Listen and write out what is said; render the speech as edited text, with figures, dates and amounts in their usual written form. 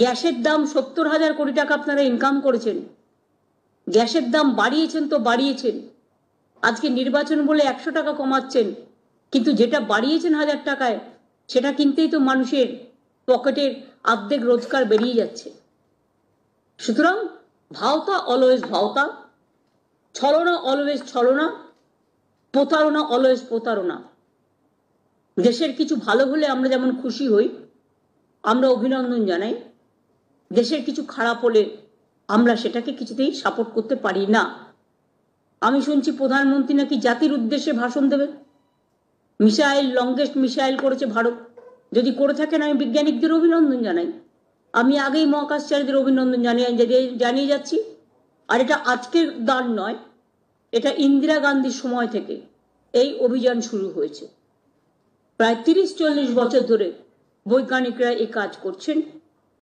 গ্যাসের দাম 70,000 কোটি টাকা আপনারা ইনকাম করেছেন, গ্যাসের দাম বাড়িয়েছেন তো বাড়িয়েছেন, আজকে নির্বাচন বলে 100 টাকা কমাচ্ছেন, কিন্তু যেটা বাড়িয়েছেন 1000 টাকায় সেটা কিনতেই তো মানুষের পকেটের অর্ধেক রোজগার বেরিয়ে যাচ্ছে। সুতরাং ভাওতা অলওয়েজ ভাওতা, ছলনা অলওয়েজ ছলনা, প্রতারণা অলওয়েজ প্রতারণা। দেশের কিছু ভালো হলে আমরা যেমন খুশি হই, আমরা অভিনন্দন জানাই, দেশের কিছু খারাপ হলে আমরা সেটাকে কিছুতেই সাপোর্ট করতে পারি না। আমি শুনছি প্রধানমন্ত্রী নাকি জাতির উদ্দেশ্যে ভাষণ দেবে, মিসাইল, লংগেস্ট মিসাইল করেছে ভারত। যদি করে থাকেন আমি বিজ্ঞানিকদের অভিনন্দন জানাই, আমি আগেই মহাকাশচারীদের অভিনন্দন জানিয়ে যাচ্ছি। আর এটা আজকের দান নয়, এটা ইন্দিরা গান্ধীর সময় থেকে এই অভিযান শুরু হয়েছে। প্রায় 30-40 বছর ধরে বৈজ্ঞানিকরা এই কাজ করছেন।